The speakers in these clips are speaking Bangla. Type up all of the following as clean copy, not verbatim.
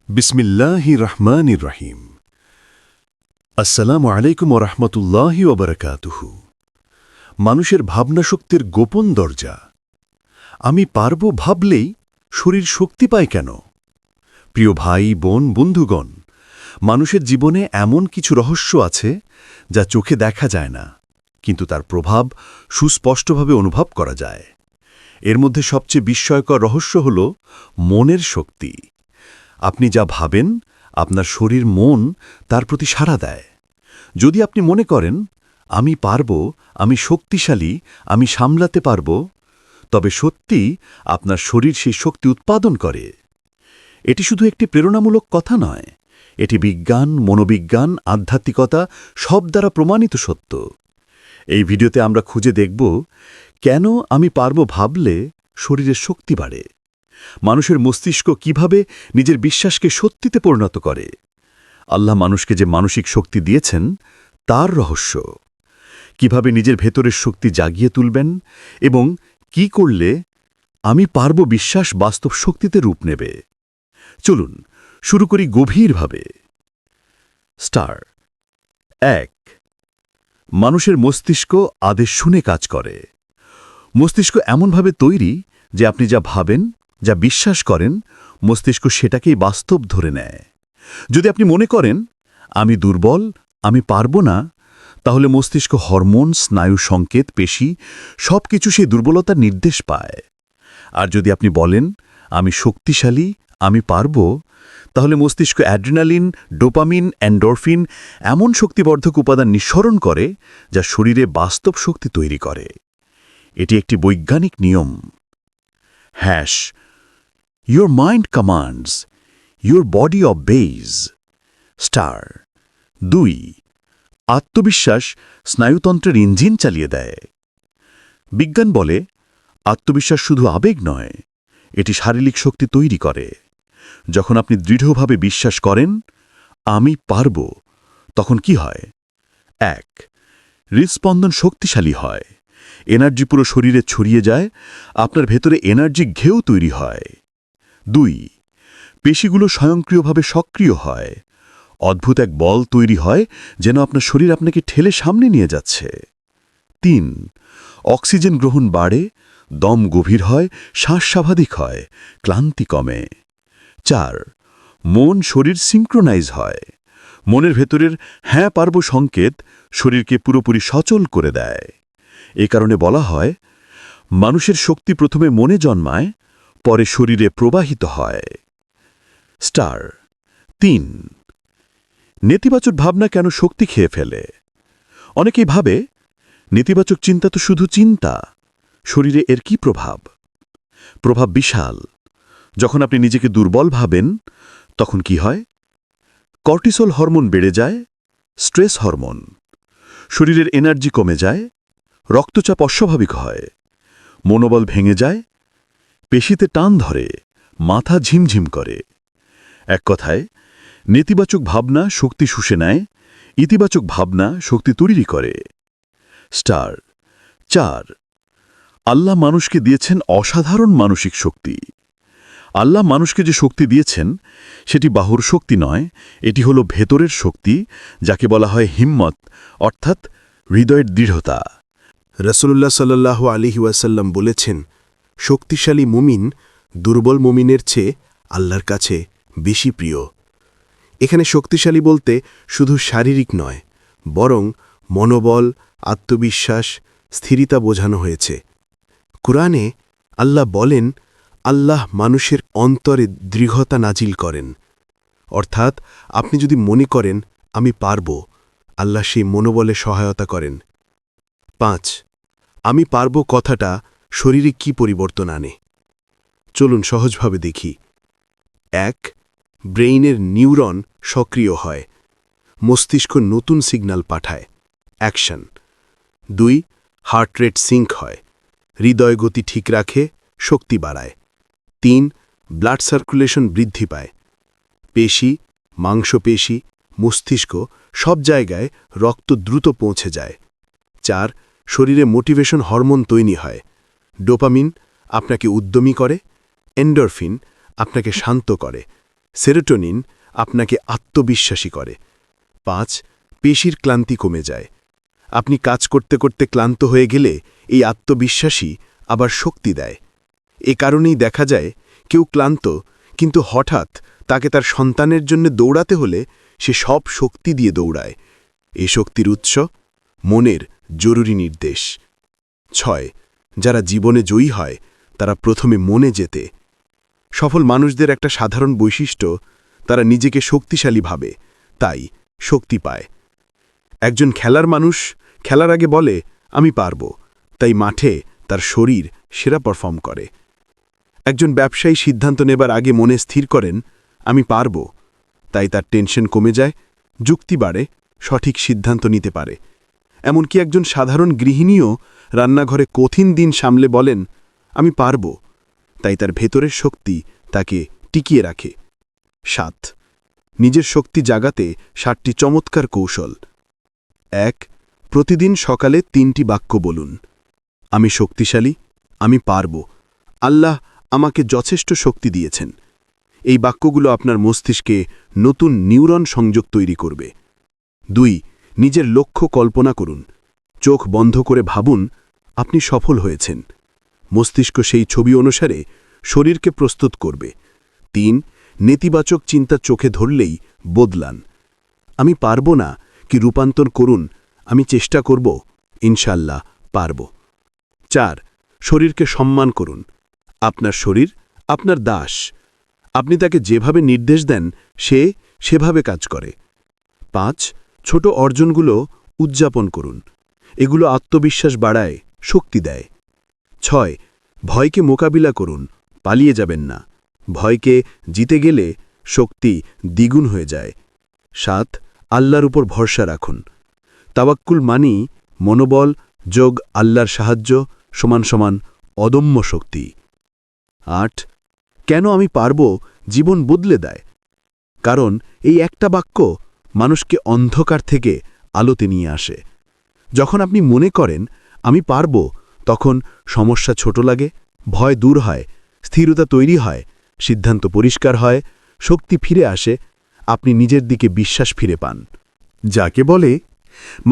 বিসমিল্লাহির রহমানির রহিম। আসসালামু আলাইকুম ওয়া রাহমাতুল্লাহি ওয়া বারাকাতুহু। মানুষের ভাবনাশক্তির গোপন দরজা। আমি পারব ভাবলেই শরীর শক্তি পায় কেন? প্রিয় ভাই, বোন, বন্ধুগণ, মানুষের জীবনে এমন কিছু রহস্য আছে যা চোখে দেখা যায় না, কিন্তু তার প্রভাব সুস্পষ্টভাবে অনুভব করা যায়। এর মধ্যে সবচেয়ে বিস্ময়কর রহস্য হল মনের শক্তি। আপনি যা ভাবেন, আপনার শরীর মন তার প্রতি সাড়া দেয়। যদি আপনি মনে করেন আমি পারব, আমি শক্তিশালী, আমি সামলাতে পারব, তবে সত্যি আপনার শরীর সেই শক্তি উৎপাদন করে। এটি শুধু একটি প্রেরণামূলক কথা নয়, এটি বিজ্ঞান, মনোবিজ্ঞান, আধ্যাত্মিকতা সব দ্বারা প্রমাণিত সত্য। এই ভিডিওতে আমরা খুঁজে দেখব কেন আমি পারব ভাবলে শরীরের শক্তি বাড়ে, মানুষের মস্তিষ্ক কিভাবে নিজের বিশ্বাসকে সত্যিতে পরিণত করে, আল্লাহ মানুষকে যে মানসিক শক্তি দিয়েছেন তার রহস্য, কিভাবে নিজের ভেতরের শক্তি জাগিয়ে তুলবেন এবং কি করলে আমি পারব বিশ্বাস বাস্তব শক্তিতে রূপ নেবে। চলুন শুরু করি গভীরভাবে। স্টার 1, মানুষের মস্তিষ্ক আদেশ শুনে কাজ করে। মস্তিষ্ক এমনভাবে তৈরি যে আপনি যা ভাবেন, যা বিশ্বাস করেন, মস্তিষ্ক সেটাকেই বাস্তব ধরে নেয়। যদি আপনি মনে করেন আমি দুর্বল, আমি পারব না, তাহলে মস্তিষ্ক হরমোন, স্নায়ু সংকেত, পেশি সবকিছু সেই দুর্বলতার নির্দেশ পায়। আর যদি আপনি বলেন আমি শক্তিশালী, আমি পারব, তাহলে মস্তিষ্ক অ্যাড্রিনালিন, ডোপামিন, এন্ডোরফিন এমন শক্তিবর্ধক উপাদান নিঃসরণ করে যা শরীরে বাস্তব শক্তি তৈরি করে। এটি একটি বৈজ্ঞানিক নিয়ম। Your mind commands, your body obeys. Star 2, আত্মবিশ্বাস স্নায়ুতন্ত্রের ইঞ্জিন চালিয়ে দেয়। বিজ্ঞান বলে আত্মবিশ্বাস শুধু আবেগ নয়, এটি শারীরিক শক্তি তৈরি করে। যখন আপনি দৃঢ়ভাবে বিশ্বাস করেন আমি পারব, তখন কি হয়? 1, হৃদস্পন্দন শক্তিশালী হয়, এনার্জি পুরো শরীরে ছড়িয়ে যায়, আপনার ভেতরে এনার্জি ঘেউ তৈরি হয়। 2, পেশিগুলো স্বয়ংক্রিয়ভাবে সক্রিয় হয়, অদ্ভুত এক বল তৈরি হয় যেন আপনার শরীর আপনাকে ঠেলে সামনে নিয়ে যাচ্ছে। 3, অক্সিজেন গ্রহণ বাড়ে, দম গভীর হয়, শ্বাস স্বাভাবিক হয়, ক্লান্তি কমে। 4, মন শরীর সিঙ্ক্রোনাইজ হয়, মনের ভেতরের হ্যাঁ পারব সংকেত শরীরকে পুরোপুরি সচল করে দেয়। এ কারণে বলা হয় মানুষের শক্তি প্রথমে মনে জন্মায়, পরে শরীরে প্রবাহিত হয়। স্টার 3, নেতিবাচক ভাবনা কেন শক্তি খেয়ে ফেলে? অনেকেই ভাবে নেতিবাচক চিন্তা তো শুধু চিন্তা, শরীরে এর কি প্রভাব? প্রভাব বিশাল। যখন আপনি নিজেকে দুর্বল ভাবেন তখন কি হয়? কর্টিসল হরমোন বেড়ে যায়, স্ট্রেস হরমোন, শরীরের এনার্জি কমে যায়, রক্তচাপ অস্বাভাবিক হয়, মনোবল ভেঙে যায়, পেশিতে টান ধরে, মাথা ঝিমঝিম করে। এক কথায় নেতিবাচক ভাবনা শক্তি শুষে নেয়, ইতিবাচক ভাবনা শক্তি তৈরি করে। স্টার 4, আল্লাহ মানুষকে দিয়েছেন অসাধারণ মানসিক শক্তি। আল্লাহ মানুষকে যে শক্তি দিয়েছেন সেটি বাহুর শক্তি নয়, এটি হলো ভেতরের শক্তি, যাকে বলা হয় হিম্মত, অর্থাৎ হৃদয়ের দৃঢ়তা। রাসূলুল্লাহ সাল্লাল্লাহু আলাইহি ওয়াসাল্লাম বলেছেন, শক্তিশালী মুমিন দুর্বল মুমিনের চেয়ে আল্লাহর কাছে বেশি প্রিয়। এখানে শক্তিশালী বলতে শুধু শারীরিক নয়, বরং মনোবল, আত্মবিশ্বাস, স্থিরতা বোঝানো হয়েছে। কুরআনে আল্লাহ বলেন, আল্লাহ মানুষের অন্তরে দৃঢ়তা নাজিল করেন। অর্থাৎ আপনি যদি মনে করেন আমি পারব, আল্লাহ সেই মনোবলে সহায়তা করেন। 5, আমি পারব কথাটা শরীরে কি পরিবর্তন আনে? চলুন সহজভাবে দেখি। 1, ব্রেইনের নিউরন সক্রিয় হয়, মস্তিষ্ক নতুন সিগন্যাল পাঠায়, অ্যাকশন। 2, হার্ট রেট সিঙ্ক হয়, হৃদয় গতি ঠিক রাখে, শক্তি বাড়ায়। 3, ব্লাড সার্কুলেশন বৃদ্ধি পায়, পেশি, মাংসপেশি, মস্তিষ্ক সব জায়গায় রক্ত দ্রুত পৌঁছে যায়। 4, শরীরে মোটিভেশন হরমোন তৈরি হয়, ডোপামিন আপনাকে উদ্যমী করে, এন্ডোরফিন আপনাকে শান্ত করে, সেরোটোনিন আপনাকে আত্মবিশ্বাসী করে। 5. পেশির ক্লান্তি কমে যায়। আপনি কাজ করতে করতে ক্লান্ত হয়ে গেলে এই আত্মবিশ্বাসী আবার শক্তি দেয়। এ কারণেই দেখা যায় কেউ ক্লান্ত কিন্তু হঠাৎ তাকে তার সন্তানের জন্য দৌড়াতে হলে সে সব শক্তি দিয়ে দৌড়ায়। এই শক্তির উৎস মনের জরুরি নির্দেশ। 6. যারা জীবনে জয়ী হয় তারা প্রথমে মনে জেতে। সফল মানুষদের একটা সাধারণ বৈশিষ্ট্য, তারা নিজেকে শক্তিশালী ভাবে, তাই শক্তি পায়। একজন খেলার মানুষ খেলার আগে বলে আমি পারব, তাই মাঠে তার শরীর সেরা পারফর্ম করে। একজন ব্যবসায়ী সিদ্ধান্ত নেবার আগে মনে স্থির করেন আমি পারব, তাই তার টেনশন কমে যায়, যুক্তি বাড়ে, সঠিক সিদ্ধান্ত নিতে পারে। এমনকি একজন সাধারণ গৃহিণীও রান্নাঘরে কঠিন দিন সামলে বলেন আমি পারব, তাই তার ভেতরের শক্তি তাকে টিকিয়ে রাখে। 7. নিজের শক্তি জাগাতে 7টি চমৎকার কৌশল। 1. প্রতিদিন সকালে 3টি বাক্য বলুন। আমি শক্তিশালী, আমি পারব, আল্লাহ আমাকে যথেষ্ট শক্তি দিয়েছেন। এই বাক্যগুলো আপনার মস্তিষ্কে নতুন নিউরন সংযোগ তৈরি করবে। 2. নিজের লক্ষ্য কল্পনা করুন। চোখ বন্ধ করে ভাবুন আপনি সফল হয়েছেন। মস্তিষ্ক সেই ছবি অনুসারে শরীরকে প্রস্তুত করবে। 3. নেতিবাচক চিন্তা চোখে ধরলেই বদলান। আমি পারব না কি রূপান্তর করুন আমি চেষ্টা করব, ইনশাল্লাহ পারব। 4. শরীরকে সম্মান করুন। আপনার শরীর আপনার দাস, আপনি তাকে যেভাবে নির্দেশ দেন সে সেভাবে কাজ করে। 5. ছোট অর্জনগুলো উদযাপন করুন, এগুলো আত্মবিশ্বাস বাড়ায়, শক্তি দেয়। 6. ভয়কে মোকাবিলা করুন, পালিয়ে যাবেন না, ভয়কে জিতে গেলে শক্তি দ্বিগুণ হয়ে যায়। 7. আল্লাহর উপর ভরসা রাখুন। তাওয়াক্কুল মানি মনোবল যোগ আল্লাহর সাহায্য সমান সমান অদম্য শক্তি। 8. কেন আমি পারব জীবন বদলে দেয়? কারণ এই একটা বাক্য মানুষকে অন্ধকার থেকে আলোতে নিয়ে আসে। যখন আপনি মনে করেন আমি পারব, তখন সমস্যা ছোট লাগে, ভয় দূর হয়, স্থিরতা তৈরি হয়, সিদ্ধান্ত পরিষ্কার হয়, শক্তি ফিরে আসে, আপনি নিজের দিকে বিশ্বাস ফিরে পান। যাকে বলে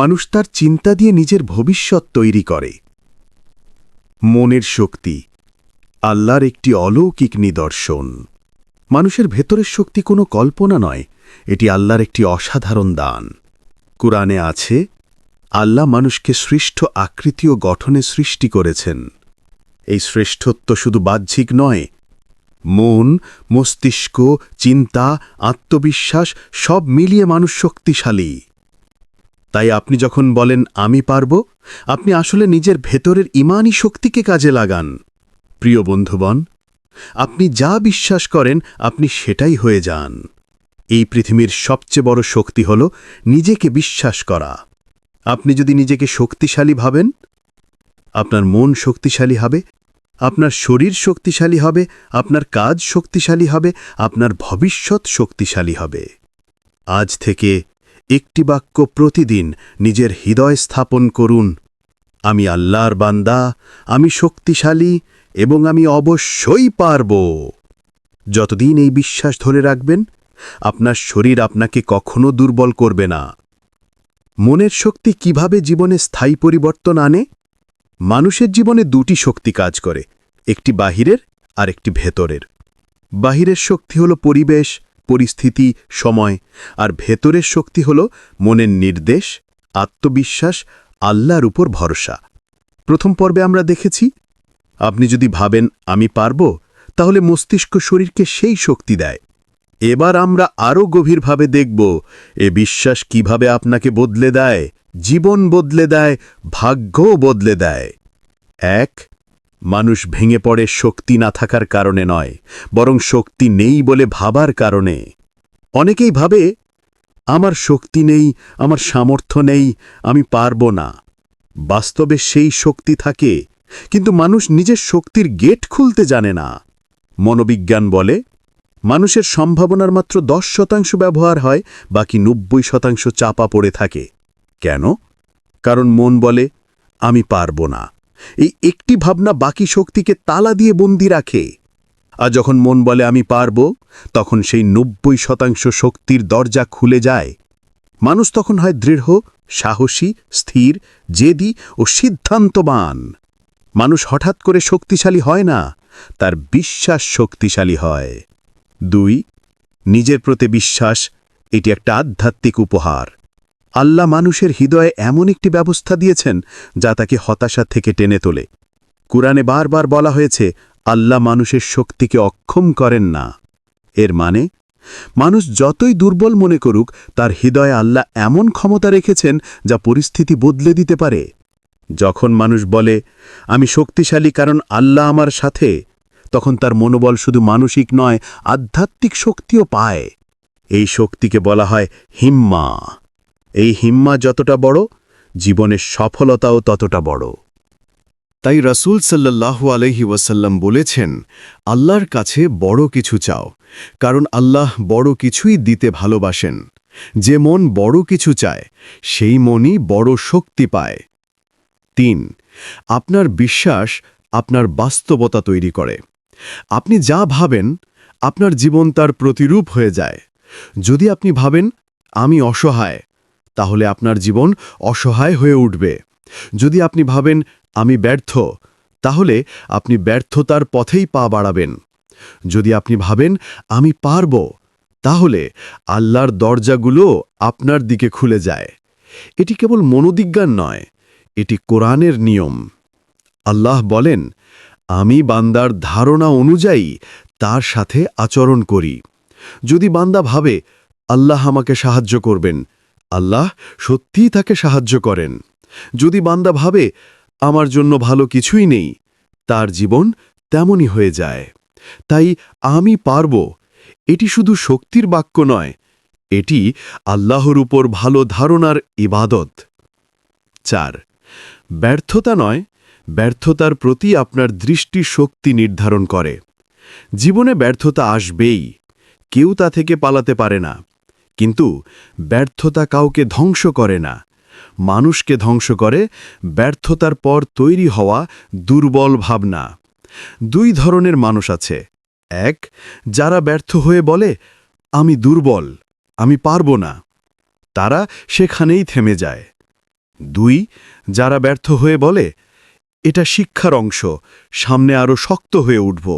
মানুষ তার চিন্তা দিয়ে নিজের ভবিষ্যৎ তৈরি করে। মনের শক্তি আল্লাহর একটি অলৌকিক নিদর্শন। মানুষের ভেতরের শক্তি কোনো কল্পনা নয়, এটি আল্লাহর একটি অসাধারণ দান। কুরআনে আছে আল্লাহ মানুষকে সৃষ্ট আকৃতি ও গঠনে সৃষ্টি করেছেন। এই শ্রেষ্ঠত্ব শুধু বাহ্যিক নয়, মন, মস্তিষ্ক, চিন্তা, আত্মবিশ্বাস সব মিলিয়ে মানুষ শক্তিশালী। তাই আপনি যখন বলেন আমি পারব, আপনি আসলে নিজের ভেতরের ঈমানী শক্তিকে কাজে লাগান। প্রিয় বন্ধুগণ, আপনি যা বিশ্বাস করেন আপনি সেটাই হয়ে যান। এই পৃথিবীর সবচেয়ে বড় শক্তি হল নিজেকে বিশ্বাস করা। আপনি যদি নিজেকে শক্তিশালী ভাবেন, আপনার মন শক্তিশালী হবে, আপনার শরীর শক্তিশালী হবে, আপনার কাজ শক্তিশালী হবে, আপনার ভবিষ্যৎ শক্তিশালী হবে। আজ থেকে একটি বাক্য প্রতিদিন নিজের হৃদয় স্থাপন করুন। আমি আল্লাহর বান্দা, আমি শক্তিশালী এবং আমি অবশ্যই পারব। যতদিন এই বিশ্বাস ধরে রাখবেন, আপনার শরীর আপনাকে কখনো দুর্বল করবে না। মনের শক্তি কিভাবে জীবনে স্থায়ী পরিবর্তন আনে? মানুষের জীবনে দুটি শক্তি কাজ করে, একটি বাহিরের আর একটি ভেতরের। বাহিরের শক্তি হল পরিবেশ, পরিস্থিতি, সময়, আর ভেতরের শক্তি হল মনের নির্দেশ, আত্মবিশ্বাস, আল্লাহর উপর ভরসা। প্রথম পর্বে আমরা দেখেছি আপনি যদি ভাবেন আমি পারব, তাহলে মস্তিষ্ক শরীরকে সেই শক্তি দেয়। এবার আমরা আরও গভীরভাবে দেখব এ বিশ্বাস কিভাবে আপনাকে বদলে দেয়, জীবন বদলে দেয়, ভাগ্যও বদলে দেয়। 1. মানুষ ভেঙে পড়ে শক্তি না থাকার কারণে নয়, বরং শক্তি নেই বলে ভাবার কারণে। অনেকেই ভাবে আমার শক্তি নেই, আমার সামর্থ্য নেই, আমি পারব না। বাস্তবে সেই শক্তি থাকে, কিন্তু মানুষ নিজের শক্তির গেট খুলতে জানে না। মনোবিজ্ঞান বলে মানুষের সম্ভাবনার মাত্র 10% ব্যবহার হয়, বাকি 90% চাপা পড়ে থাকে। কেন? কারণ মন বলে আমি পারব না। এই একটি ভাবনা বাকি শক্তিকে তালা দিয়ে বন্দি রাখে। আর যখন মন বলে আমি পারব, তখন সেই ৯০% শক্তির দরজা খুলে যায়। মানুষ তখন হয় দৃঢ়, সাহসী, স্থির, জেদি ও সিদ্ধান্তবান। মানুষ হঠাৎ করে শক্তিশালী হয় না, তার বিশ্বাস শক্তিশালী হয়। ২. নিজের প্রতি বিশ্বাস। এটি একটা আধ্যাত্মিক উপহার। আল্লাহ মানুষের হৃদয়ে এমন একটি ব্যবস্থা দিয়েছেন যা তাকে হতাশা থেকে টেনে তোলে। কুরআনে বারবার বলা হয়েছে, আল্লাহ মানুষের শক্তিকে অক্ষম করেন না। এর মানে, মানুষ যতই দুর্বল মনে করুক, তার হৃদয়ে আল্লাহ এমন ক্ষমতা রেখেছেন যা পরিস্থিতি বদলে দিতে পারে। যখন মানুষ বলে, আমি শক্তিশালী কারণ আল্লাহ আমার সাথে, তখন তার মনোবল শুধু মানসিক নয়, আধ্যাত্মিক শক্তিও পায়। এই শক্তিকে বলা হয় হিম্মা। এই হিম্মা যতটা বড়, জীবনের সফলতাও ততটা বড়। তাই রাসূল সাল্লাল্লাহু আলাইহি ওয়াসাল্লাম বলেছেন, আল্লাহর কাছে বড় কিছু চাও, কারণ আল্লাহ বড় কিছুই দিতে ভালোবাসেন। যে মন বড় কিছু চায়, সেই মনই বড় শক্তি পায়। ৩. আপনার বিশ্বাস আপনার বাস্তবতা তৈরি করে। আপনি যা ভাবেন, আপনার জীবন তার প্রতিরূপ হয়ে যায়। যদি আপনি ভাবেন, আমি অসহায়, তাহলে আপনার জীবন অসহায় হয়ে উঠবে। যদি আপনি ভাবেন, আমি ব্যর্থ, তাহলে আপনি ব্যর্থতার পথেই পা বাড়াবেন। যদি আপনি ভাবেন, আমি পারব, তাহলে আল্লাহর দরজাগুলো আপনার দিকে খুলে যায়। এটি কেবল মনোবিজ্ঞান নয়, এটি কোরআনের নিয়ম। আল্লাহ বলেন, আমি বান্দার ধারণা অনুযায়ী তার সাথে আচরণ করি। যদি বান্দা ভাবে, আল্লাহ আমাকে সাহায্য করবেন, আল্লাহ সত্যিই তাকে সাহায্য করেন। যদি বান্দা ভাবে, আমার জন্য ভালো কিছুই নেই, তার জীবন তেমনই হয়ে যায়। তাই আমি পারব, এটি শুধু শক্তির বাক্য নয়, এটি আল্লাহর উপর ভালো ধারণার ইবাদত। ৪. ব্যর্থতা নয়, ব্যর্থতার প্রতি আপনার দৃষ্টি শক্তি নির্ধারণ করে। জীবনে ব্যর্থতা আসবেই, কেউ তা থেকে পালাতে পারে না। কিন্তু ব্যর্থতা কাউকে ধ্বংস করে না, মানুষকে ধ্বংস করে ব্যর্থতার পর তৈরি হওয়া দুর্বল ভাবনা। ২ ধরনের মানুষ আছে। ১. যারা ব্যর্থ হয়ে বলে, আমি দুর্বল, আমি পারব না। তারা সেখানেই থেমে যায়। ২. যারা ব্যর্থ হয়ে বলে, এটা শিক্ষার অংশ, সামনে আরও শক্ত হয়ে উঠব।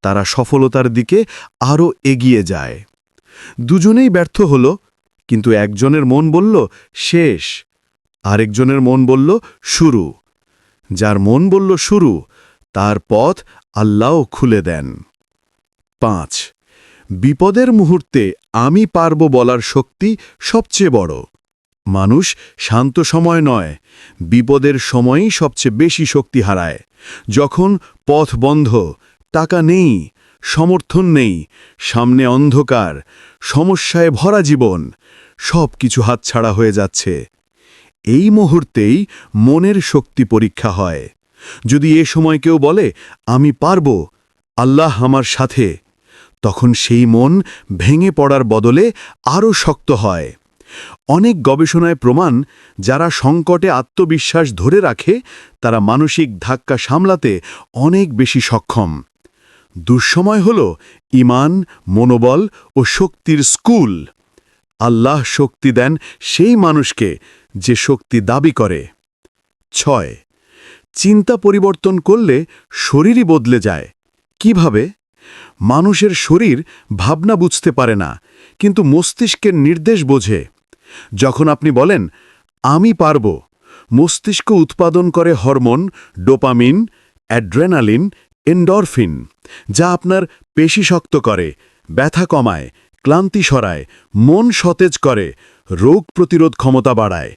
তারা সফলতার দিকে আরও এগিয়ে যায়। দুজনেই ব্যর্থ হল, কিন্তু একজনের মন বলল শেষ, আরেকজনের মন বলল শুরু। যার মন বলল শুরু, তার পথ আল্লাহও খুলে দেন। ৫. বিপদের মুহূর্তে আমি পারব বলার শক্তি সবচেয়ে বড়। মানুষ শান্ত সময় নয়, বিপদের সময়ই সবচেয়ে বেশি শক্তি হারায়। যখন পথ বন্ধ, টাকা নেই, সমর্থন নেই, সামনে অন্ধকার, সমস্যায় ভরা জীবন, সব কিছু হাতছাড়া হয়ে যাচ্ছে, এই মুহূর্তেই মনের শক্তি পরীক্ষা হয়। যদি এ সময় কেউ বলে, আমি পারব, আল্লাহ আমার সাথে, তখন সেই মন ভেঙে পড়ার বদলে আরও শক্ত হয়। অনেক গবেষণায় প্রমাণ, যারা সংকটে আত্মবিশ্বাস ধরে রাখে, তারা মানসিক ধাক্কা সামলাতে অনেক বেশি সক্ষম। দুঃসময় হল ঈমান, মনোবল ও শক্তির স্কুল। আল্লাহ শক্তি দেন সেই মানুষকে যে শক্তি দাবি করে। ৬. চিন্তা পরিবর্তন করলে শরীরই বদলে যায়। কিভাবে? মানুষের শরীর ভাবনা বুঝতে পারে না, কিন্তু মস্তিষ্কের নির্দেশ বোঝে। যখন আপনি বলেন, আমি পারব, মস্তিষ্ক উৎপাদন করে হরমোন ডোপামিন, অ্যাড্রেনালিন, এন্ডরফিন, যা আপনার পেশি শক্ত করে, ব্যথা কমায়, ক্লান্তি সরায়, মন সতেজ করে, রোগ প্রতিরোধ ক্ষমতা বাড়ায়।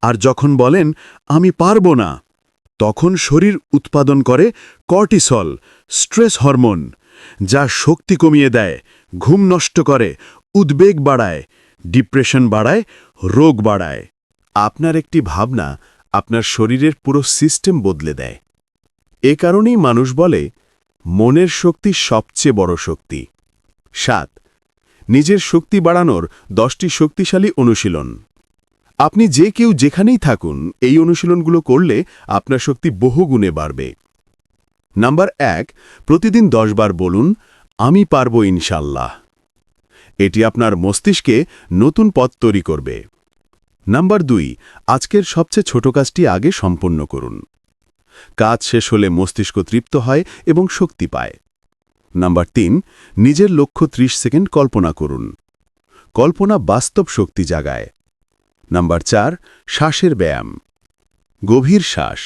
আর যখন বলেন, আমি পারব না, তখন শরীর উৎপাদন করে কর্টিসল, স্ট্রেস হরমোন, যা শক্তি কমিয়ে দেয়, ঘুম নষ্ট করে, উদ্বেগ বাড়ায়, ডিপ্রেশন বাড়ায়, রোগ বাড়ায়। আপনার একটি ভাবনা আপনার শরীরের পুরো সিস্টেম বদলে দেয়। এ কারণেই মানুষ বলে, মনের শক্তি সবচেয়ে বড় শক্তি। ৭. নিজের শক্তি বাড়ানোর 10টি শক্তিশালী অনুশীলন। আপনি যে কেউ যেখানেই থাকুন, এই অনুশীলনগুলো করলে আপনার শক্তি বহুগুণে বাড়বে। নাম্বার 1, প্রতিদিন 10 বার বলুন, আমি পারব ইনশাল্লাহ। এটি আপনার মস্তিষ্কে নতুন পথ তৈরি করবে। নাম্বার 2, আজকের সবচেয়ে ছোট কাজটি আগে সম্পন্ন করুন। কাজ শেষ হলে মস্তিষ্ক তৃপ্ত হয় এবং শক্তি পায়। নাম্বার 3, নিজের লক্ষ্য 30 সেকেন্ড কল্পনা করুন। কল্পনা বাস্তব শক্তি জাগায়। নাম্বার 4, শ্বাসের ব্যায়াম। গভীর শ্বাস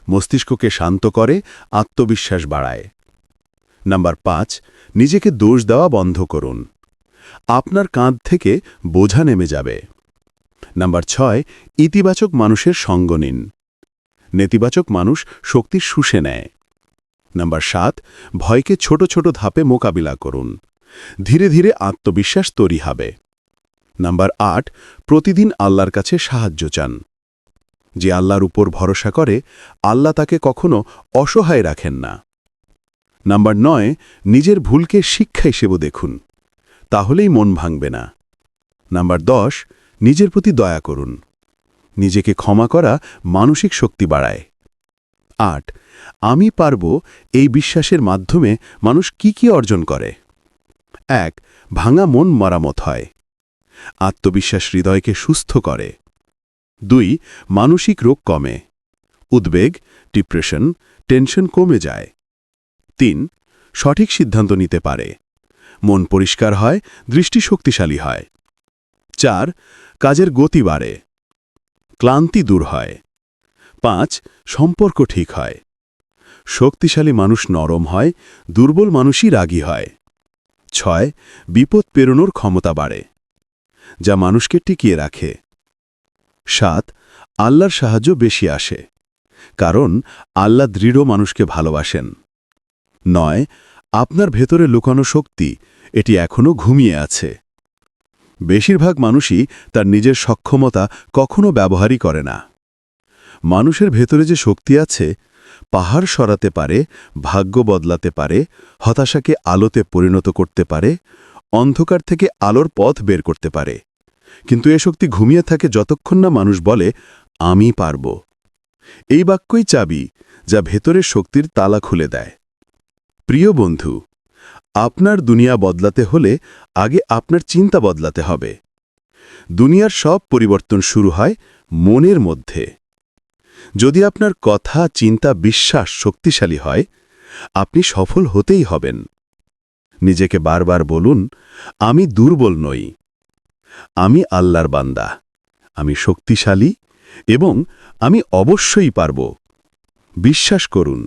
মস্তিষ্ককে শান্ত করে, আত্মবিশ্বাস বাড়ায়। নাম্বার 5, নিজেকে দোষ দেওয়া বন্ধ করুন। আপনার কাঁধ থেকে বোঝা নেমে যাবে। নাম্বার 6, ইতিবাচক মানুষের সঙ্গ নিন। নেতিবাচক মানুষ শক্তি শুষে নেয়। নাম্বার 7, ভয়কে ছোট ছোট ধাপে মোকাবিলা করুন। ধীরে ধীরে আত্মবিশ্বাস তৈরি হবে। নাম্বার 8, প্রতিদিন আল্লাহর কাছে সাহায্য চান। যে আল্লাহর উপর ভরসা করে, আল্লাহ তাকে কখনো অসহায় রাখেন না। নাম্বার 9, নিজের ভুলকে শিক্ষা হিসেবে দেখুন। তাহলেই মন ভাঙবে না। নাম্বার 10, নিজের প্রতি দয়া করুন। নিজেকে ক্ষমা করা মানসিক শক্তি বাড়ায়। 8, আমি পারব এই বিশ্বাসের মাধ্যমে মানুষ কি অর্জন করে। 1, ভাঙা মন মেরামত হয়। আত্মবিশ্বাস হৃদয়কে সুস্থ করে। 2, মানসিক রোগ কমে। উদ্বেগ, ডিপ্রেশন, টেনশন কমে যায়। 3, সঠিক সিদ্ধান্ত নিতে পারে। মন পরিষ্কার হয়, দৃষ্টি শক্তিশালী হয়। 4, কাজের গতি বাড়ে। ক্লান্তি দূর হয়। 5, সম্পর্ক ঠিক হয়। শক্তিশালী মানুষ নরম হয়, দুর্বল মানুষই রাগী হয়। 6, বিপদ পেরোনোর ক্ষমতা বাড়ে, যা মানুষকে টিকিয়ে রাখে। 7, আল্লাহর সাহায্য বেশি আসে, কারণ আল্লাহ দৃঢ় মানুষকে ভালোবাসেন। 9, আপনার ভেতরে লুকানো শক্তি, এটি এখনও ঘুমিয়ে আছে। বেশিরভাগ মানুষই তার নিজের সক্ষমতা কখনো ব্যবহারই করে না। মানুষের ভেতরে যে শক্তি আছে, পাহাড় সরাতে পারে, ভাগ্য বদলাতে পারে, হতাশাকে আলোতে পরিণত করতে পারে, অন্ধকার থেকে আলোর পথ বের করতে পারে। কিন্তু এ শক্তি ঘুমিয়ে থাকে যতক্ষণ না মানুষ বলে, আমি পারব। এই বাক্যই চাবি, যা ভেতরের শক্তির তালা খুলে দেয়। প্রিয় বন্ধু, আপনার দুনিয়া বদলাতে হলে আগে আপনার চিন্তা বদলাতে হবে। দুনিয়ার সব পরিবর্তন শুরু হয় মনের মধ্যে। যদি আপনার কথা, চিন্তা, বিশ্বাস শক্তিশালী হয়, আপনি সফল হতেই হবেন। নিজেকে বারবার বলুন, আমি দুর্বল নই, আমি আল্লাহর বান্দা, আমি শক্তিশালী এবং আমি অবশ্যই পারব। বিশ্বাস করুন,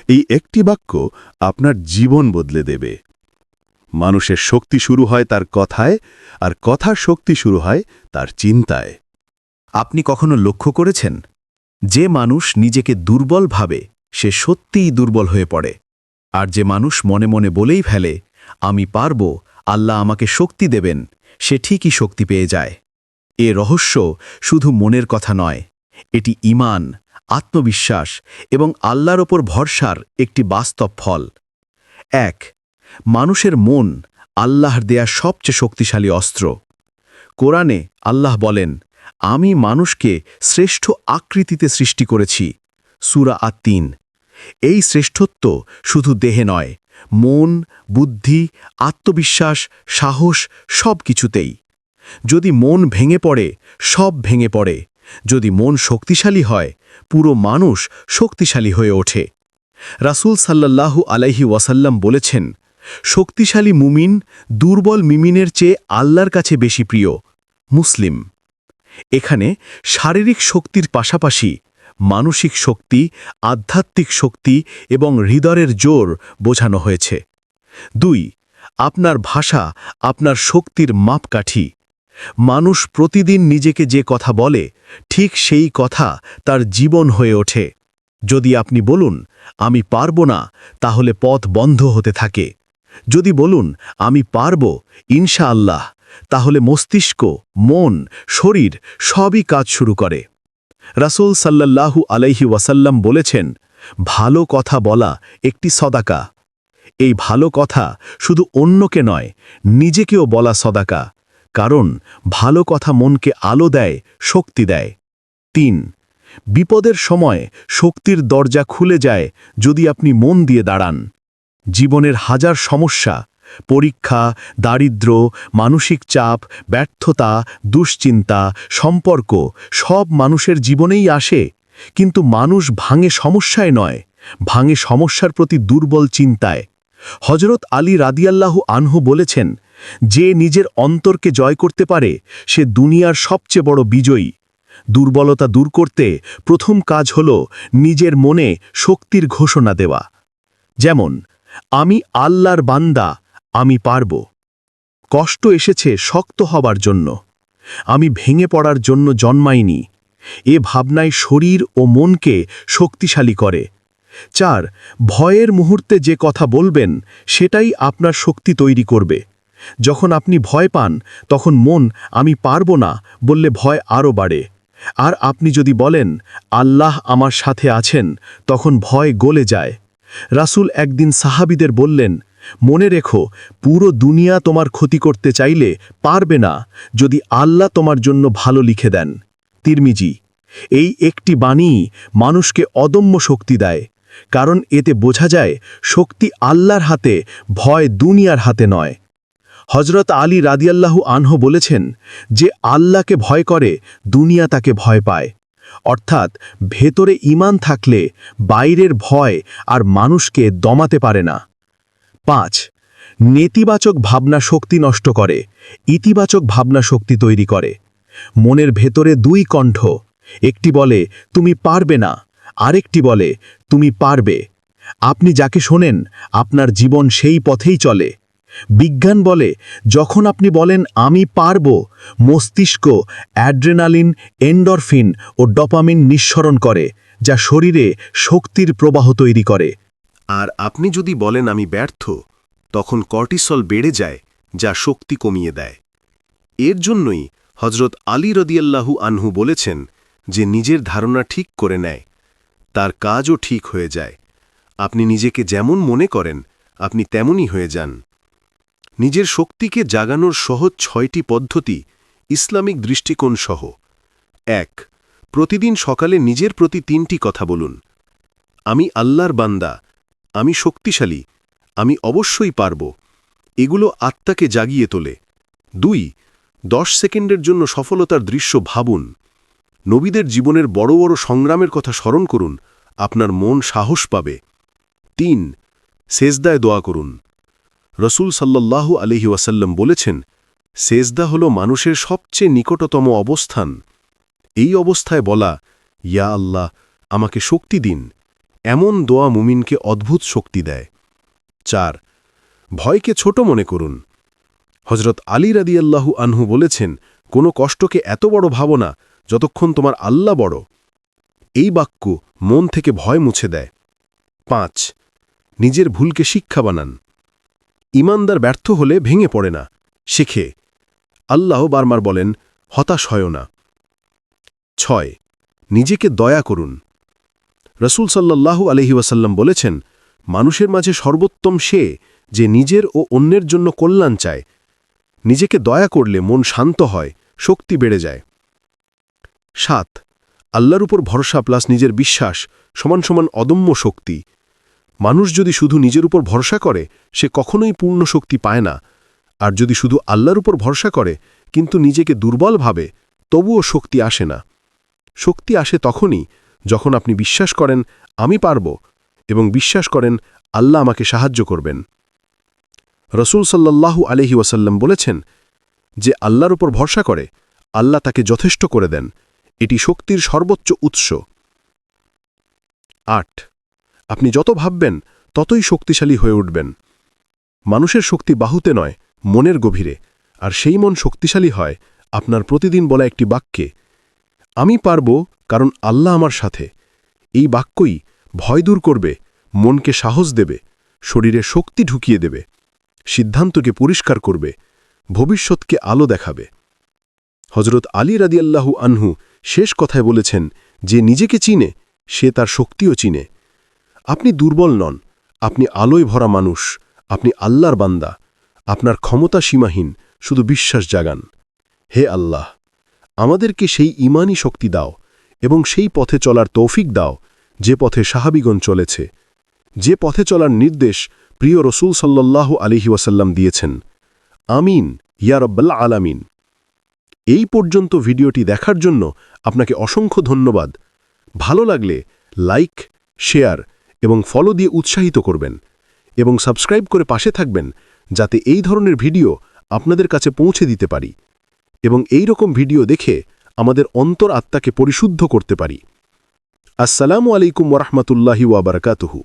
এই একটি বাক্য আপনার জীবন বদলে দেবে। মানুষের শক্তি শুরু হয় তার কথায়, আর কথার শক্তি শুরু হয় তার চিন্তায়। আপনি কখনো লক্ষ্য করেছেন, যে মানুষ নিজেকে দুর্বল ভাবে সে সত্যিই দুর্বল হয়ে পড়ে, আর যে মানুষ মনে মনে বলেই ফেলে, আমি পারব, আল্লাহ আমাকে শক্তি দেবেন, সে ঠিকই শক্তি পেয়ে যায়। এ রহস্য শুধু মনের কথা নয়, এটি ঈমান, আত্মবিশ্বাস এবং আল্লাহর ওপর ভরসার একটি বাস্তব ফল। 1, মানুষের মন আল্লাহর দেয়া সবচেয়ে শক্তিশালী অস্ত্র। কোরআনে আল্লাহ বলেন, আমি মানুষকে শ্রেষ্ঠ আকৃতিতে সৃষ্টি করেছি। সূরা আত-তিন। এই শ্রেষ্ঠত্ব শুধু দেহে নয়, মন, বুদ্ধি, আত্মবিশ্বাস, সাহস সব কিছুতেই। যদি মন ভেঙে পড়ে, সব ভেঙে পড়ে। যদি মন শক্তিশালী হয়, পুরো মানুষ শক্তিশালী হয়ে ওঠে। রাসূল সাল্লাল্লাহু আলাইহি ওয়াসাল্লাম বলেছেন, শক্তিশালী মুমিন দুর্বল মুমিনের চেয়ে আল্লাহর কাছে বেশি প্রিয়। মুসলিম। এখানে শারীরিক শক্তির পাশাপাশি মানসিক শক্তি, আধ্যাত্মিক শক্তি এবং হৃদয়ের জোর বোঝানো হয়েছে। 2, আপনার ভাষা আপনার শক্তির মাপকাঠি। মানুষ প্রতিদিন নিজেকে যে কথা বলে, ঠিক সেই কথা তার জীবন হয়ে ওঠে। যদি আপনি বলুন, আমি পারব না, তাহলে পথ বন্ধ হতে থাকে। যদি বলুন, আমি পারব, ইনশাআল্লাহ, তাহলে মস্তিষ্ক, মন, শরীর সবই কাজ শুরু করে। রাসূল সাল্লাল্লাহু আলাইহি ওয়াসাল্লাম বলেছেন, ভালো কথা বলা একটি সদাকা। এই ভালো কথা শুধু অন্যকে নয়, নিজেকেও বলা সদাকা, কারণ ভালো কথা মনকে আলো দেয়, শক্তি দেয়। 3, বিপদের সময় শক্তির দরজা খুলে যায় যদি আপনি মন দিয়ে দাঁড়ান। জীবনের হাজার সমস্যা, পরীক্ষা, দারিদ্র্য, মানসিক চাপ, ব্যর্থতা, দুশ্চিন্তা, সম্পর্ক সব মানুষের জীবনেই আসে, কিন্তু মানুষ ভাঙে সমস্যায় নয়, ভাঙে সমস্যার প্রতি দুর্বল চিন্তায়। হজরত আলী রাদিয়াল্লাহু আনহু বলেছেন, যে নিজের অন্তরকে জয় করতে পারে সে দুনিয়ার সবচেয়ে বড় বিজয়ী। দুর্বলতা দূর করতে প্রথম কাজ হল নিজের মনে শক্তির ঘোষণা দেওয়া। যেমন, আমি আল্লাহর বান্দা, আমি পারব। কষ্ট এসেছে শক্ত হবার জন্য, আমি ভেঙে পড়ার জন্য জন্মাইনি। এ ভাবনায় শরীর ও মনকে শক্তিশালী করে। 4, ভয়ের মুহূর্তে যে কথা বলবেন সেটাই আপনার শক্তি তৈরি করবে। যখন আপনি ভয় পান তখন মন আমি পারব না বললে ভয় আরও বাড়ে। আর আপনি যদি বলেন আল্লাহ আমার সাথে আছেন, তখন ভয় গলে যায়। রাসূল একদিন সাহাবীদের বললেন, মনে রেখো, পুরো দুনিয়া তোমার ক্ষতি করতে চাইলে পারবে না যদি আল্লাহ তোমার জন্য ভালো লিখে দেন। তিরমিজি। এই একটি বাণী মানুষকে অদম্য শক্তি দেয়, কারণ এতে বোঝা যায় শক্তি আল্লাহর হাতে, ভয় দুনিয়ার হাতে নয়। হজরত আলী রাদিয়াল্লাহু আনহু বলেছেন, যে আল্লাহকে ভয় করে দুনিয়া তাকে ভয় পায়। অর্থাৎ ভেতরে ঈমান থাকলে বাইরের ভয় আর মানুষকে দমাতে পারে না। 5, নেতিবাচক ভাবনা শক্তি নষ্ট করে, ইতিবাচক ভাবনা শক্তি তৈরি করে। মনের ভেতরে 2 কণ্ঠ, একটি বলে তুমি পারবে না, আরেকটি বলে তুমি পারবে। আপনি যাকে শোনেন আপনার জীবন সেই পথেই চলে। বিজ্ঞান বলে, যখন আপনি বলেন আমি পারব, মস্তিষ্ক অ্যাড্রেনালিন, এন্ডরফিন ও ডোপামিন নিঃসরণ করে, যা শরীরে শক্তির প্রবাহ তৈরি করে। আর আপনি যদি বলেন আমি ব্যর্থ, তখন কর্টিসল বেড়ে যায়, যা শক্তি কমিয়ে দেয়। এর জন্যই হজরত আলী রাদিয়াল্লাহু আনহু বলেছেন, যে নিজের ধারণা ঠিক করে নেয় তার কাজও ঠিক হয়ে যায়। আপনি নিজেকে যেমন মনে করেন আপনি তেমনই হয়ে যান। নিজের শক্তিকে জাগানোর সহজ 6টি পদ্ধতি ইসলামিক দৃষ্টিকোণ সহ। 1, প্রতিদিন সকালে নিজের প্রতি 3টি কথা বলুন। আমি আল্লাহর বান্দা, আমি শক্তিশালী, আমি অবশ্যই পারব। এগুলো আত্মাকে জাগিয়ে তোলে। 2, 10 সেকেন্ডের জন্য সফলতার দৃশ্য ভাবুন। নবীদের জীবনের বড় বড় সংগ্রামের কথা স্মরণ করুন, আপনার মন সাহস পাবে। 3, সেজদায় দোয়া করুন। রসূল সাল্লাল্লাহু আলাইহি ওয়াসাল্লাম বলেছেন, সেজদা হল মানুষের সবচেয়ে নিকটতম অবস্থান। এই অবস্থায় বলা, ইয়া আল্লাহ আমাকে শক্তি দিন, এমন দোয়া মুমিনকে অদ্ভুত শক্তি দেয়। 4, ভয়কে ছোট মনে করুন। হজরত আলী রাদিয়াল্লাহু আনহু বলেছেন, কোনো কষ্টকে এত বড় ভাবো না যতক্ষণ তোমার আল্লাহ বড়। এই বাক্য মন থেকে ভয় মুছে দেয়। 5, নিজের ভুলকে শিক্ষা বানান। ঈমানদার ব্যর্থ হলে ভেঙে পড়ে না, শেখে। আল্লাহ বারবার বলেন, হতাশ হয় না। 6, নিজেকে দয়া করুন। রসূল সাল্লাল্লাহু আলাইহি ওয়াসাল্লাম বলেছেন, মানুষের মাঝে সর্বোত্তম সে যে নিজের ও অন্যের জন্য কল্যাণ চায়। নিজেকে দয়া করলে মন শান্ত হয়, শক্তি বেড়ে যায়। 7, আল্লাহর উপর ভরসা প্লাস নিজের বিশ্বাস সমান সমান অদম্য শক্তি। মানুষ যদি শুধু নিজের উপর ভরসা করে সে কখনোই পূর্ণ শক্তি পায় না। আর যদি শুধু আল্লাহর উপর ভরসা করে কিন্তু নিজেকে দুর্বল ভাবে, তবুও শক্তি আসে না। শক্তি আসে তখনই যখন আপনি বিশ্বাস করেন আমি পারব এবং বিশ্বাস করেন আল্লাহ আমাকে সাহায্য করবেন। রসূল সাল্লাল্লাহু আলাইহি ওয়াসাল্লাম বলেছেন, যে আল্লাহর উপর ভরসা করে আল্লাহ তাকে যথেষ্ট করে দেন। এটি শক্তির সর্বোচ্চ উৎস। 8, আপনি যত ভাববেন ততই শক্তিশালী হয়ে উঠবেন। মানুষের শক্তি বাহুতে নয়, মনের গভীরে। আর সেই মন শক্তিশালী হয় আপনার প্রতিদিন বলা একটি বাক্যে, আমি পারব কারণ আল্লাহ আমার সাথে। এই বাক্যই ভয় দূর করবে, মনকে সাহস দেবে, শরীরে শক্তি ঢুকিয়ে দেবে, সিদ্ধান্তকে পরিষ্কার করবে, ভবিষ্যৎকে আলো দেখাবে। হজরত আলী রাদিয়াল্লাহু আনহু শেষ কথায় বলেছেন, যে নিজেকে চিনে সে তার শক্তিও চিনে। আপনি দুর্বল নন, আপনি আলোয় ভরা মানুষ, আপনি আল্লাহর বান্দা। আপনার ক্ষমতা সীমাহীন, শুধু বিশ্বাস জাগান। হে আল্লাহ, আমাদেরকে সেই ঈমানি শক্তি দাও এবং সেই পথে চলার তৌফিক দাও যে পথে সাহাবিগণ চলেছে, যে পথে চলার নির্দেশ প্রিয় রসূল সাল্লাল্লাহু আলাইহি ওয়াসাল্লাম দিয়েছেন। আমিন ইয়া রাব্বাল আলামিন। এই পর্যন্ত ভিডিওটি দেখার জন্য আপনাকে অসংখ্য ধন্যবাদ। ভালো লাগলে লাইক, শেয়ার এবং ফলো দিয়ে উৎসাহিত করবেন এবং সাবস্ক্রাইব করে পাশে থাকবেন যাতে এই ধরনের ভিডিও আপনাদের কাছে পৌঁছে দিতে পারি এবং এই রকম ভিডিও দেখে আমাদের অন্তর আত্মাকে পরিশুদ্ধ করতে পারি। আসসালামু আলাইকুম ওয়া রাহমাতুল্লাহি ওয়া বারাকাতুহু।